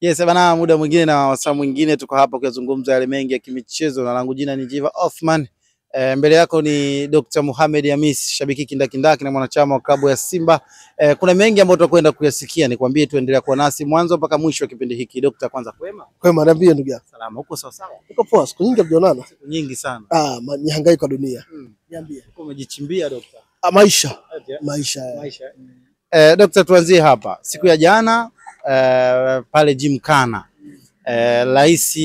Yes, bana, muda mwingine na wasaa mwingine tuko hapa kuzungumza yale mengi ya kimichezo, na langu jina ni Jiva Othman. Mbele yako ni Dr. Mohamed Hamis, shabiki kindakindaki na mwanachama wa klabu ya Simba. Kuna mengi ambayo tutakwenda kuyasikia, nikwambie tuendelea kuwa nasi mwanzo mpaka mwisho wa kipindi hiki. Dr. kwanza kwema? Kwema, niambie ndugu yangu. Salama, uko sawa sawa? Uko poa, siku nyingi hatujaonana. Siku nyingi sana. Ni hangaiko kwa dunia. Niambie. Uko umejichimbia Dr. Maisha. Dr. tuanzie hapa. Siku ya jana pale Gymkhana, rais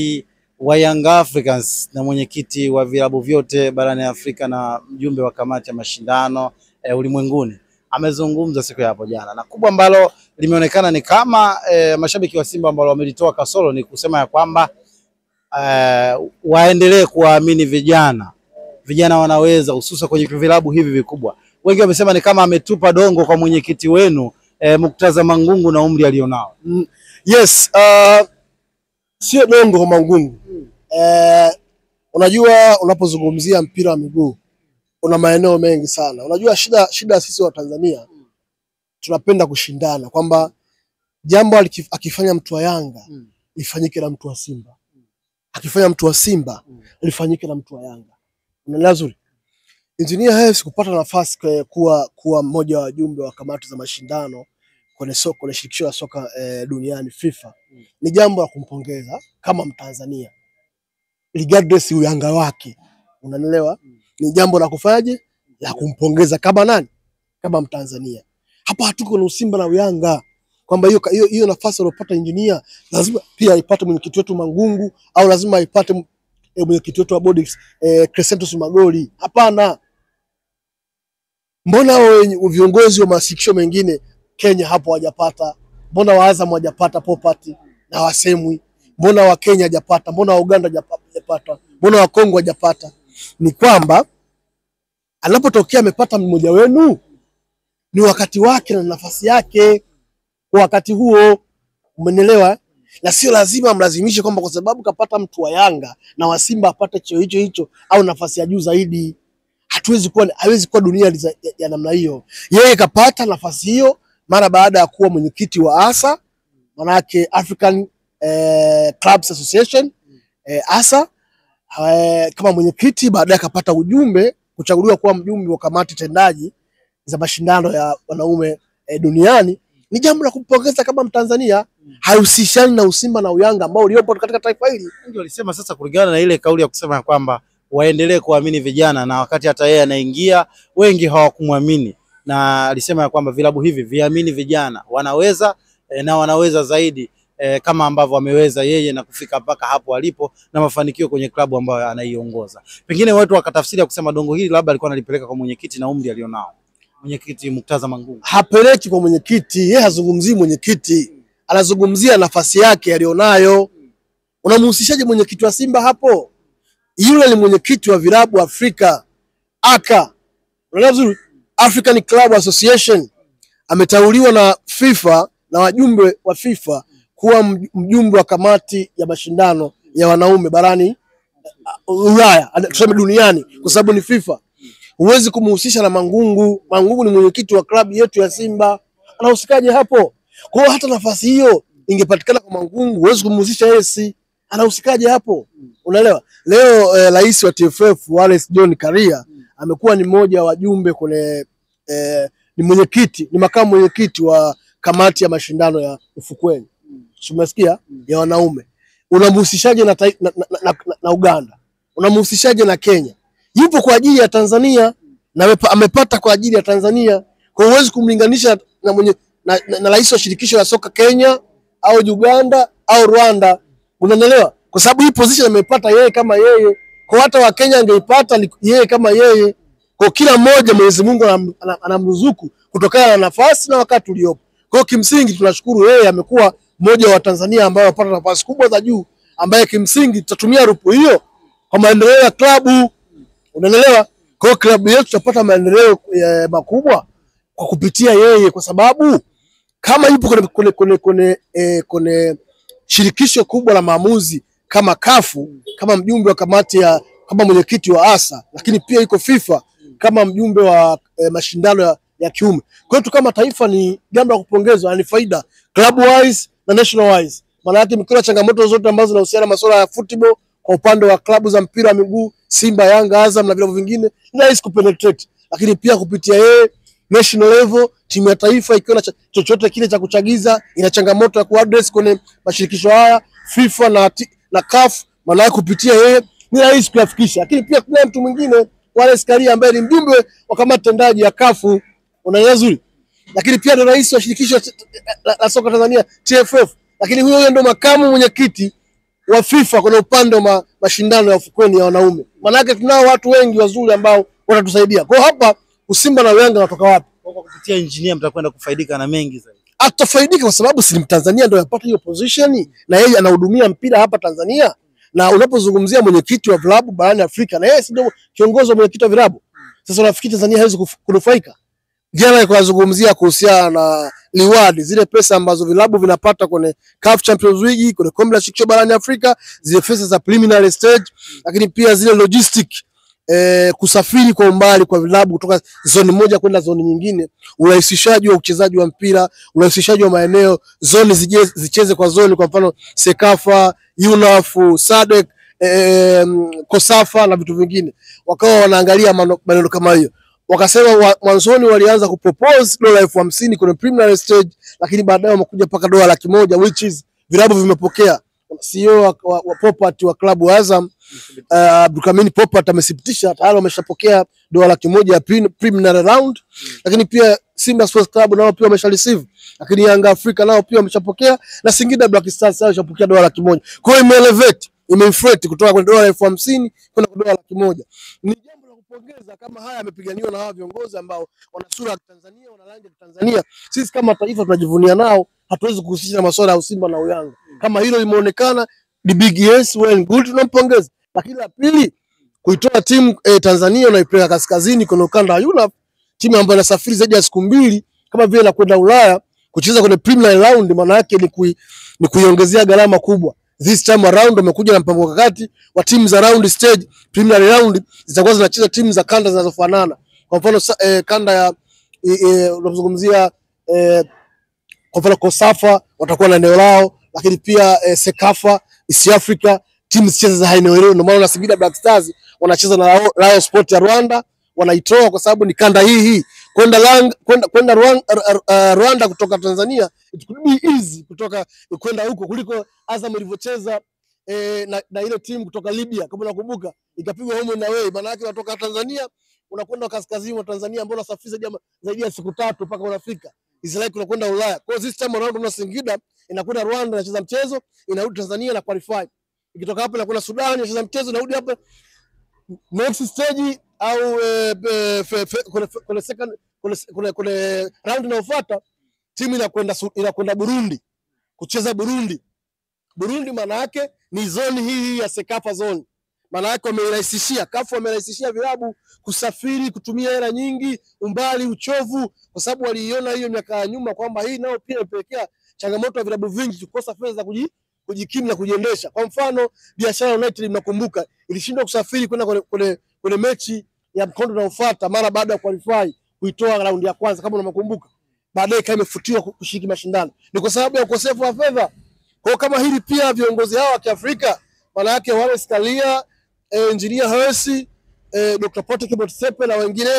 wa Young Africans na mwenyekiti wa vilabu vyote barani Afrika na mjumbe wa kamati ya mashindano ulimwenguni amezungumza siku ya hapo jana, na kubwa ambalo limeonekana ni kama mashabiki wa Simba ambao wamelitoa kasoro ni kusema ya kwamba waendelee kuwaamini vijana wanaweza, hususa kwenye vilabu hivi vikubwa. Wengi wamesema ni kama ametupa dongo kwa mwenyekiti wenu Murtaza Mangungu na umri alionao. Yes, sio dongo kwa Mangungu. Unajua unapozungumzia mpira wa miguu una maeneo mengi sana. Unajua shida sisi wa Tanzania tunapenda kushindana kwamba jambo akifanya mtu wa Yanga lifanyike na mtu wa Simba. Akifanya mtu wa Simba lifanyike na mtu wa Yanga. Unaelewa vizuri? Engineer Hersi kupata nafasi kuwa mmoja wa wajumbe wa kamati za mashindano kwenye shirikisho la soka duniani FIFA ni jambo la kumpongeza kama Mtanzania, regardless uyanga wake. Unanielewa? Ni jambo la kufanyaje, la kumpongeza kama nani, kama Mtanzania. Hapa hatuko na Simba na Uyanga kwamba hiyo nafasi aliyopata engineer lazima pia aipate mwenyekiti wetu Mangungu au lazima aipate mwenyekiti wetu wa bodi Crescentos Magoli. Hapana. Mbona viongozi wa mashirikisho mengine Kenya hapo hawajapata? Mbona wa Azam hawajapata property na wasemwi? Mbona wa Kenya hajapata? Mbona wa Uganda hajapata? Mbona wa Kongo hajapata? Ni kwamba anapotokea amepata mmoja wenu ni wakati wake na nafasi yake kwa wakati huo. Umeelewa? Na sio lazima mlazimishe kwamba kwa sababu kapata mtu wa Yanga na wa Simba apate cheo hicho au nafasi ya juu zaidi. Hawezi kuwa dunia ya namna hiyo. Yeye kapata nafasi hiyo mara baada ya kuwa mwenyekiti wa ASA, manake African Clubs Association, ASA, kama mwenyekiti. Baadaye akapata ujumbe kuchaguliwa kuwa mjumbe wa kamati tendaji za mashindano ya wanaume duniani. Ni jambo la kumpongeza kama Mtanzania. Haihusishani na Usimba na Uyanga ambao uliopo katika taifa hili. Wengi walisema sasa kulingana na ile kauli ya kusema kwamba waendelee kuamini vijana, na wakati hata yeye anaingia wengi hawakumwamini, na alisema ya kwamba vilabu hivi viamini vijana wanaweza na wanaweza zaidi kama ambavyo ameweza yeye na kufika mpaka hapo alipo na mafanikio kwenye klabu ambayo anaiongoza. Pengine watu wakatafsiri ya kusema dongo hili labda alikuwa analipeleka kwa mwenyekiti na umri alionao. Mwenyekiti Murtaza Mangungu hapeleki kwa mwenyekiti, yeye hazungumzii mwenyekiti, anazungumzia nafasi yake alionayo. Unamhusishaje mwenyekiti wa Simba hapo? Yule ni mwenyekiti wa vilabu Afrika, ACA. Unaelewa vizuri? African Club Association. Ameteuliwa na FIFA na wajumbe wa FIFA kuwa mjumbe wa kamati ya mashindano ya wanaume barani Ulaya, tuseme duniani, kwa sababu ni FIFA. Huwezi kumhusisha na Mangungu. Mangungu ni mwenyekiti wa klabu yetu ya Simba. Anahusikaje hapo? Kwa hiyo hata nafasi hiyo ingepatikana kwa Mangungu, huwezi kumhusisha Hersi. Anahusikaje hapo? Unaelewa? Leo rais wa TFF Wallace John Karia amekuwa ni mmoja wa wajumbe kwenye ni mwenyekiti, ni makamu mwenyekiti wa kamati ya mashindano ya ufukweni. Umesikia? Ya wanaume. Unamhusishaje na Uganda? Unamhusishaje na Kenya? Yupo kwa ajili ya Tanzania na amepata kwa ajili ya Tanzania. Kwa hiyo huwezi kumlinganisha na rais wa shirikisho la soka Kenya au Uganda au Rwanda. Unaelewa? Kwa sababu hii position amepata yeye kama yeye. Kwa hata wa Kenya angeipata yeye kama yeye. Kwa kila mmoja Mwenyezi Mungu anamruzuku kutokana na nafasi na wakati uliopo. Kwa hiyo kimsingi tunashukuru yeye amekuwa mmoja wa Tanzania ambao wapata nafasi kubwa za juu, ambaye kimsingi tutatumia rupu hiyo kwa maendeleo ya klabu. Unaelewa? Kwa hiyo klabu yetu tutapata maendeleo makubwa kwa kupitia yeye, kwa sababu kama yupo kwenye shirikisho kubwa la maamuzi kama kafu, kama mjumbe wa kamati kama mwenyekiti wa ASA, lakini pia yuko FIFA kama mjumbe wa mashindano ya kiume. Kwa hiyo kama taifa ni jambo la kupongezwa, ni faida club wise na national wise. Maana yake mkiona changamoto zote ambazo zinahusiana na masuala ya football kwa upande wa klabu za mpira wa miguu, Simba, Yanga, Azam na vilabu vingine, ni rahisi kupenetrate. Lakini pia kupitia yeye national level, timu ya taifa ikiwa na chochote kile cha kuchagiza, ina changamoto ya kuaddress kwenye mashirikisho haya FIFA na CAF, maana yake kupitia yeye ni rahisi kuyafikisha. Lakini pia kuna mtu mwingine Wallace Karia ambaye ni mjumbe wa kamati tendaji ya CAF, unaelewa vizuri. Lakini pia ni rais wa shirikisho la soka Tanzania TFF. Lakini huyo ndio makamu mwenyekiti wa FIFA kwa upande wa mashindano ya ufukweni ya wanaume. Maana yake tunao watu wengi wazuri ambao watatusaidia. Kwa hapa Simba na Yanga wanatoka wapi? Kwa kupitia engineer mtakwenda kufaidika na mengi zaidi. Atafaidika kwa sababu si Mtanzania ndio yapata hiyo position na yeye anahudumia mpira hapa Tanzania. Na unapozungumzia mwenyekiti wa vilabu barani Afrika na yeye ndio kiongozi wa mwenyekiti wa vilabu. Sasa unafikiri Tanzania haiwezi kunufaika? Jana ikazungumzia kuhusiana na reward, zile pesa ambazo vilabu vinapata kwenye CAF Champions League, kwenye kombe la shirikisho barani Afrika, zile pesa za preliminary stage, lakini pia zile logistic kusafiri kwa umbali kwa vilabu kutoka zoni moja kwenda zoni nyingine, urahisishaji wa uchezaji wa mpira, urahisishaji wa maeneo, zoni zicheze kwa zoni, kwa mfano Sekafa, UNAF, SADC, Kosafa na vitu vingine. Wakawa wanaangalia maneno kama hiyo. Wakasema mwanzoni walianza kupropose $50,000 kwenye preliminary stage, lakini baadaye wamekuja mpaka $100,000 which is vilabu vimepokea. CEO wa property wa klabu Azam Abdulkamini Popat amethibitisha tayari wameshapokea $100,000 ya preliminary round, lakini pia Simba Sports Club nao pia wameshareceive, lakini Yanga Africa nao pia wameshapokea, na Singida Black Stars wameshapokea $100,000. Kwa hiyo imeelevate, imeinflate kutoka kwenye $50,000 kwenda kwa $100,000. Ni jambo la kupongeza kama haya yamepiganiwa na hawa viongozi ambao wana sura ya Tanzania, wana rangi ya Tanzania. Sisi kama taifa tunajivunia nao, hatuwezi kuhusisha na masuala ya Simba na Yanga. Kama hilo limeonekana, the big yes, well good, tunampongeza. Lakini la pili, kuitoa timu Tanzania na ipeleka kaskazini kwenye ukanda wa UNAF, timu ambayo inasafiri zaidi ya siku 2 kama vile na kwenda Ulaya kucheza kwenye preliminary round, maana yake ni kuiongezea gharama kubwa. This time around wamekuja na mpango mkakati wa timu za round stage, preliminary round zitakuwa zinacheza timu za kanda zinazofanana. Kwa mfano kanda ya unazungumzia kwa mfano Kosafa watakuwa na eneo lao, lakini pia Sekafa, East Africa, timu zicheze za eneo hilo. Ndio maana na Singida Black Stars wanacheza na Rayon Sport ya Rwanda, wanaitoa kwa sababu ni kanda hii. Kwenda Rwanda kutoka Tanzania it could be easy kutoka kwenda huko kuliko Azam ilivyocheza na ile timu kutoka Libya, kama unakumbuka, ikapigwa home and away. Maana yake unatoka Tanzania unakwenda kaskazini mwa Tanzania ambao unasafiri zaidi ya siku 3 mpaka unafika Israeli, unakwenda Ulaya. Kwa hiyo this time around tuna Singida inakwenda Rwanda inacheza mchezo, inarudi Tanzania na qualify. Ikitoka hapo inakwenda Sudan inacheza mchezo, inarudi hapa next stage au kule round inayofuata timu inakwenda Burundi kucheza Burundi. Maana yake ni zone hii ya Sekafa zone. Maana yake wamerahisishia CAF, wamerahisishia vilabu kusafiri, kutumia hela nyingi, umbali, uchovu, kwa sababu waliiona hiyo miaka ya nyuma kwamba hii nao pia imepelekea changamoto ya vilabu vingi kukosa fedha za kujikimu na kujiendesha. Kwa mfano Biashara United mnakumbuka ilishindwa kusafiri kwenda kwenye mechi ya mkondo unaofuata mara baada ya qualify kuitoa raundi ya kwanza, kama unakumbuka. Baadaye kama imefutiwa kushiriki mashindano. Ni kwa sababu ya ukosefu wa fedha. Kwa kama hili pia viongozi hao wa Kiafrika, maana yake Wallace Karia, Engineer Hersi, Dr. Patrick Motsepe na wengine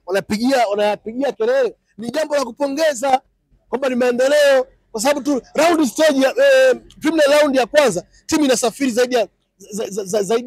wanapigia kelele. Ni jambo la kupongeza kwamba ni maendeleo, kwa sababu tu round stage ya preliminary round ya kwanza timu inasafiri zaidi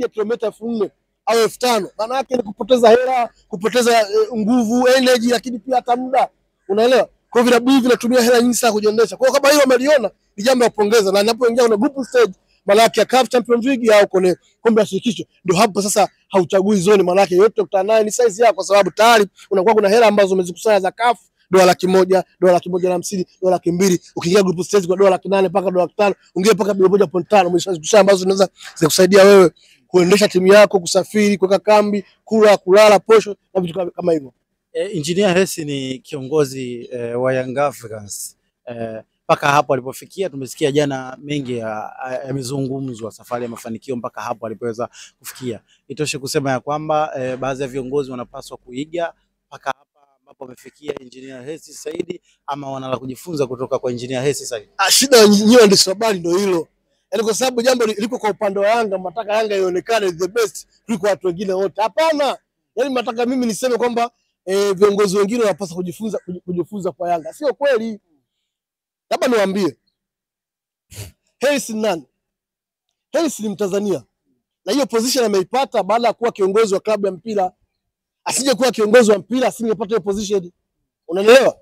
ya kilomita 4,000 au 5,000. Maana yake ni kupoteza hela, kupoteza nguvu, energy, lakini pia hata muda. Unaelewa? Kwa hivyo vilabu hivi vinatumia hela nyingi sana kujiendesha. Kwa hiyo kama hiyo wameliona ni jambo la kupongeza, na ninapoingia kwenye group stage maana yake ya CAF Champions League au kwenye kombe la shirikisho, ndio hapo sasa hauchagui zone, maana yake yote ukutana naye ni size yako, kwa sababu tayari unakuwa kuna hela ambazo umezikusanya za CAF, $100,000, $150, $200,000. Ukiingia group stage kwa $800 mpaka $500, ungeenda mpaka $1.5 umeshazikusanya, ambazo zinaweza zikusaidia wewe kuendesha timu yako, kusafiri, kuweka kambi, kula, kulala, posho na vitu kama hivyo. Engineer Hersi ni kiongozi wa Young Africans. Mpaka hapo alipofikia tumesikia jana mengi yamezungumzwa, safari ya mafanikio mpaka hapo alipoweza kufikia. Itoshe kusema ya kwamba baadhi ya viongozi wanapaswa kuiga mpaka hapa ambapo amefikia Engineer Hersi Said, ama wanala kujifunza kutoka kwa Engineer Hersi Said. Shida yenyewe ndio sababu ndio hilo. Yaani kwa sababu jambo liko kwa upande wa Yanga, mnataka Yanga ionekane the best kuliko watu wengine wote. Hapana. Yaani mnataka mimi niseme kwamba viongozi wengine wanapaswa kujifunza kwa Yanga. Sio kweli. Labda niwaambie. Hersi nani? Hersi ni Mtanzania. Na hiyo position ameipata baada ya kuwa kiongozi wa klabu ya mpira. Asije kuwa kiongozi wa mpira asingepata hiyo position. Unaelewa?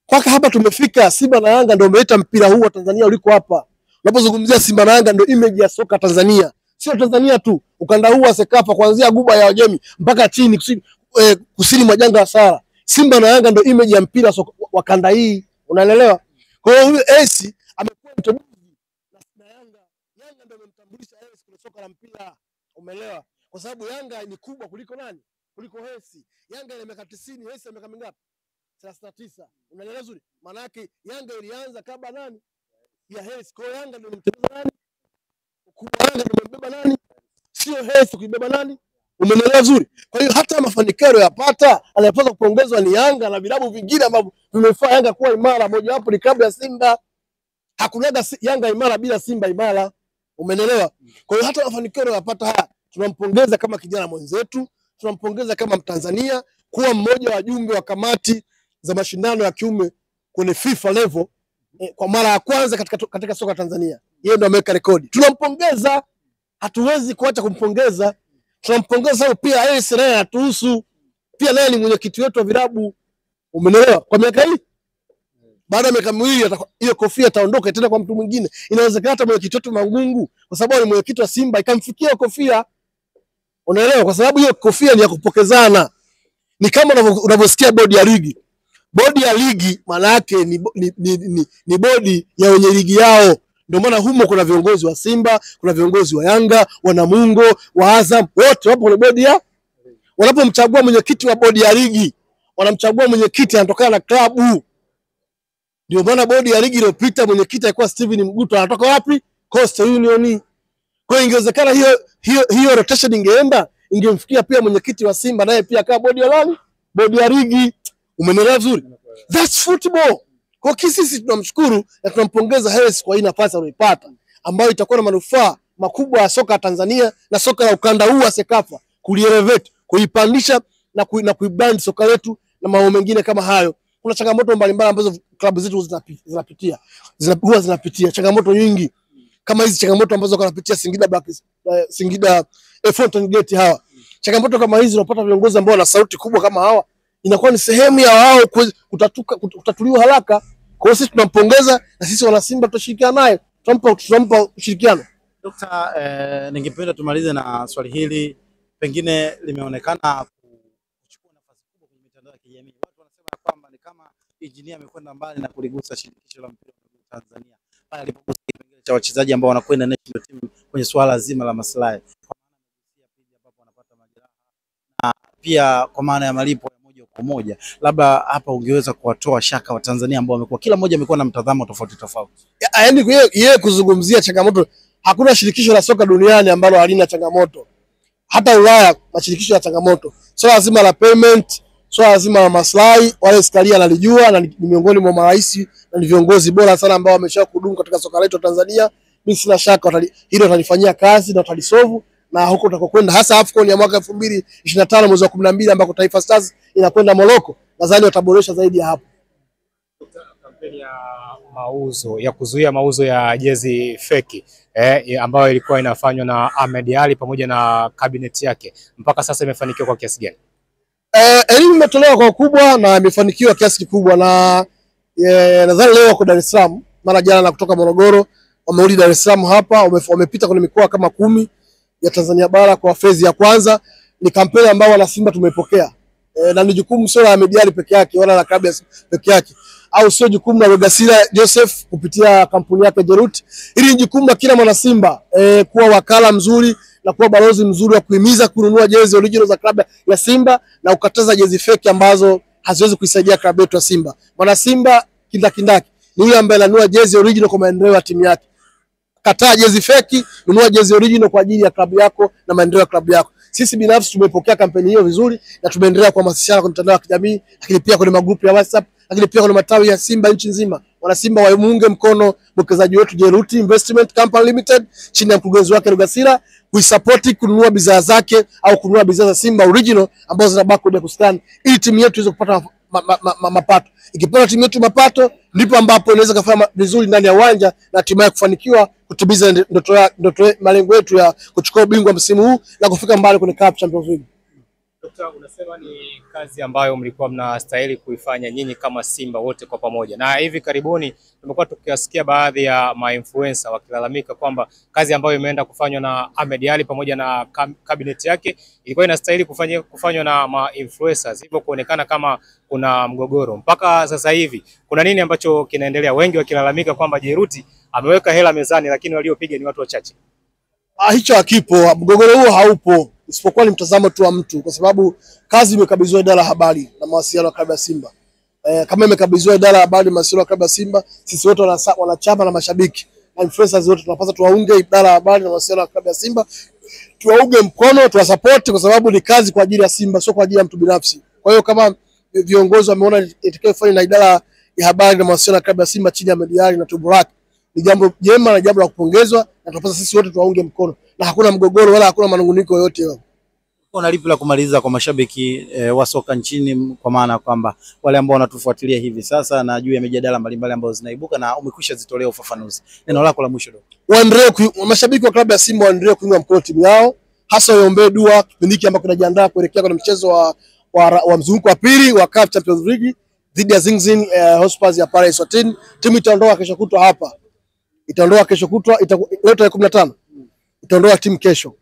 Mpaka hapa tumefika, Simba na Yanga ndio umeleta mpira huu wa Tanzania uliko hapa. Unapozungumzia Simba na Yanga ndio image ya soka Tanzania. Sio Tanzania tu, ukanda huu wa Sekafa kuanzia Guba ya Wajemi mpaka chini kusini mwa jangwa la Sahara. Simba na Yanga ndio image ya mpira wa kanda hii. Unaelewa? Kwa hiyo huyu Hersi amekuwa mtambuzi na Yanga. Yanga ndio amemtambulisha Hersi kwenye soka la mpira. Umeelewa? Kwa sababu Yanga ni kubwa kuliko nani? Kuliko Hersi. Yanga ina miaka 90, Hersi ana miaka mingapi? 39. Unaelewa vizuri? Maana yake Yanga ilianza kabla nani? Ya Hersi. Kwa hiyo Yanga ndio imemtembeza nani? Ukubwa Yanga ndio imebeba nani? Sio Hersi kuibeba nani? Umeelewa vizuri? Kwa hiyo hata mafanikio aliyopata, anayepaswa kupongezwa ni Yanga na vilabu vingine ambavyo vimefanya Yanga kuwa imara. Moja wapo ni klabu ya Simba. Hakunaga Yanga imara bila Simba imara. Umeelewa? Kwa hiyo hata mafanikio aliyopata haya, tunampongeza kama kijana mwenzetu, tunampongeza kama Mtanzania kuwa mmoja wa wajumbe wa kamati za mashindano ya kiume kwenye FIFA level kwa mara ya kwanza katika soka Tanzania. Yeye ndo ameweka rekodi. Tunampongeza, hatuwezi kuacha kumpongeza. Tunampongeza sababu pia yeye naye anatuhusu. Pia naye ni mwenyekiti wetu wa vilabu. Umeelewa? Kwa miaka hii baada ya miaka miwili hiyo kofia itaondoka tena kwa mtu mwingine. Inawezekana hata mwenyekiti wetu Mangungu kwa sababu ni mwenyekiti wa Simba ikamfikia kofia. Unaelewa? Kwa sababu hiyo kofia ni ya kupokezana. Ni kama unavyosikia bodi ya ligi. Bodi ya ligi maana yake ni bodi ya wenye ligi yao. Ndio maana humo kuna viongozi wa Simba, kuna viongozi wa Yanga, wa Namungo, wa Azam, wote wapo kwenye bodi ya. Wanapomchagua mwenyekiti wa bodi ya ligi, wanamchagua mwenyekiti anatokana na klabu. Ndio maana bodi ya ligi iliyopita mwenyekiti alikuwa Steven Mguto, anatoka wapi? Coastal Union. Kwa hiyo ingewezekana hiyo rotation ingeenda, ingemfikia pia mwenyekiti wa Simba naye pia kama bodi ya nani? Bodi ya ligi. Umeelewa vizuri? That's football. Kwa sisi tunamshukuru na tunampongeza Hersi kwa hii nafasi aliyopata ambayo itakuwa na manufaa makubwa ya soka ya Tanzania na soka la ukanda huu wa Sekafa, kulielevate, kuipandisha na kuibrand soka letu na mambo mengine kama hayo. Kuna changamoto mbalimbali ambazo klabu zetu zinapitia changamoto nyingi kama hizi changamoto ambazo wanapitia Singida Fountain Gate hawa. Changamoto kama hizi unapata viongozi ambao wana sauti kubwa kama hawa, inakuwa ni sehemu ya wao kutatuliwa haraka. Kwa hiyo sisi tunampongeza na sisi wana Simba tutashirikiana naye. Tutampa ushirikiano. Dr. Ningependa tumalize na swali hili, pengine limeonekana kuchukua nafasi kubwa kwenye mitandao ya kijamii. Watu wanasema kwamba ni kama engineer amekwenda mbali na kuligusa shirikisho la mpira wa Tanzania pale alipogusa kipengele cha wachezaji ambao wanakwenda national team kwenye swala zima la maslahi, kwa maana pili ambapo wanapata majeraha na pia kwa maana ya malipo ya moja kwa moja. Labda hapa ungeweza kuwatoa shaka wa Tanzania ambao wamekuwa kila mmoja amekuwa na mtazamo tofauti. Yaani yeye kuzungumzia changamoto, hakuna shirikisho la soka duniani ambalo halina changamoto. Hata Ulaya mashirikisho ya changamoto. Swala zima la payment, swala zima la maslahi, wale Skaria analijua na ni miongoni mwa marais na ni viongozi bora sana ambao wamesha kudumu katika soka letu Tanzania. Mimi sina shaka hilo watalifanyia kazi na watalisolve, na huko tutakokwenda hasa AFCON ya mwaka 2025 mwezi wa 12 ambako Taifa Stars inakwenda Morocco, nadhani wataboresha zaidi ya hapo. Kampeni ya mauzo ya kuzuia mauzo ya jezi feki ambayo ilikuwa inafanywa na Ahmed Ally pamoja na kabineti yake, mpaka sasa imefanikiwa kwa kiasi gani? Elimu imetolewa kwa ukubwa na imefanikiwa kiasi kikubwa, na nadhani leo wako Dar es Salaam, mara jana na kutoka Morogoro wamerudi Dar es Salaam hapa, wamepita kwenye mikoa kama 10 ya Tanzania bara kwa fezi ya kwanza. Ni kampeni ambayo wana Simba tumepokea. Na ni jukumu sio la Ahmed Ally peke yake wala la klabu peke yake, au sio jukumu la Rogasila Joseph kupitia kampuni yake Jerut. Hili ni jukumu la kila mwana Simba kuwa wakala mzuri na kuwa balozi mzuri wa kuhimiza kununua jezi original za klabu ya Simba na ukataza jezi feki ambazo haziwezi kuisaidia klabu yetu ya Simba. Mwana Simba kindakindaki ni yule ambaye ananunua jezi original kwa maendeleo ya timu yake. Kataa jezi feki, nunua jezi original kwa ajili ya klabu yako na maendeleo ya klabu yako. Sisi binafsi tumepokea kampeni hiyo vizuri na tumeendelea kuhamasishana kwenye mitandao ya kijamii, lakini pia kwenye magrupu ya WhatsApp, lakini pia kwenye matawi ya Simba nchi nzima. wana Simba wamuunge mkono mwekezaji wetu Jeruti Investment Company Limited chini ya mkurugenzi wake Rugasira, kuisupport kununua bidhaa zake au kununua bidhaa za Simba original ambazo zina barcode ya kuscan, ili timu yetu iweze kupata mapato. Ikipata timu yetu mapato, ndipo ambapo inaweza kufanya vizuri ndani ya uwanja na hatimaye kufanikiwa kutimiza ndoto malengo yetu ya kuchukua ubingwa msimu huu na kufika mbali kwenye CAF Champions League. Dokta, unasema ni kazi ambayo mlikuwa mnastahili kuifanya nyinyi kama Simba wote kwa pamoja, na hivi karibuni tumekuwa tukiasikia baadhi ya ma-influencer wakilalamika kwamba kazi ambayo imeenda kufanywa na Ahmed Ally pamoja na cabinet yake ilikuwa inastahili kufanywa na ma-influencers, hivyo kuonekana kama kuna mgogoro. Mpaka sasa hivi kuna nini ambacho kinaendelea? Wengi wakilalamika kwamba Jeruti ameweka hela mezani lakini waliopiga ni watu wachache. Hicho hakipo, mgogoro huo haupo, isipokuwa ni mtazamo tu wa mtu, kwa sababu kazi imekabidhiwa idara ya habari na mawasiliano ya klabu ya Simba. Kama imekabidhiwa idara ya habari na mawasiliano ya klabu ya Simba, sisi wote wanachama na mashabiki na influencers wote tunapaswa tuwaunge idara ya habari na mawasiliano ya klabu ya Simba, tuwaunge mkono, tuwasupport, kwa sababu ni kazi kwa ajili ya Simba, sio kwa ajili ya mtu binafsi. Kwa hiyo kama viongozi wameona itakayofanya na idara ya habari na mawasiliano ya klabu ya Simba chini ya Ahmed Ally na Tuburak, ni jambo jema na jambo la kupongezwa, na tunapaswa sisi wote tuwaunge mkono, na hakuna mgogoro wala hakuna manunguniko yoyote hapo. Kuna lipi la kumaliza kwa mashabiki wa soka nchini, kwa maana kwamba wale ambao wanatufuatilia hivi sasa na juu ya mijadala mbalimbali ambazo zinaibuka na umekwisha zitolea ufafanuzi, neno lako la mwisho? Mashabiki wa klabu ya Simba waendelee kuunga mkono timu yao, hasa waombe dua kipindi hiki ambapo tunajiandaa kuelekea kwenye mchezo wa mzunguko wa pili wa CAF Champions League dhidi ya Zingzing Hotspurs ya Paris Eswatini. Timu itaondoka kesho kutwa hapa. Itaondoka kesho kutwa, leo tarehe 15. Itaondoka timu kesho.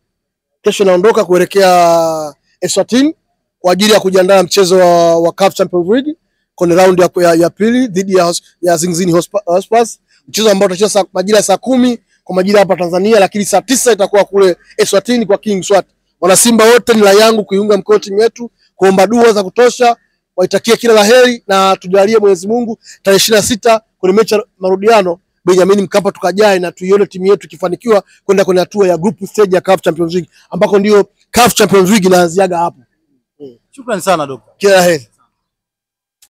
Kesho inaondoka kuelekea Eswatini kwa ajili ya kujiandaa mchezo wa CAF Champions League kwenye round ya pili dhidi ya Zingzing Hotspurs. Mchezo ambao utachezwa majira ya saa 10 kwa majira hapa Tanzania, lakini saa 9 itakuwa kule Eswatini kwa King Swat. Wana Simba wote ni la yangu kuiunga mkono timu yetu, kuomba dua za kutosha, waitakie kila laheri, na tujalie Mwenyezi Mungu tarehe 26 kwenye mechi marudiano Benjamin Mkapa tukajae na tuione timu yetu ikifanikiwa kwenda kwenye hatua ya group stage ya CAF Champions League, ambako ndio CAF Champions League inaanziaga hapo. Shukrani sana Dokta. Kila laheri.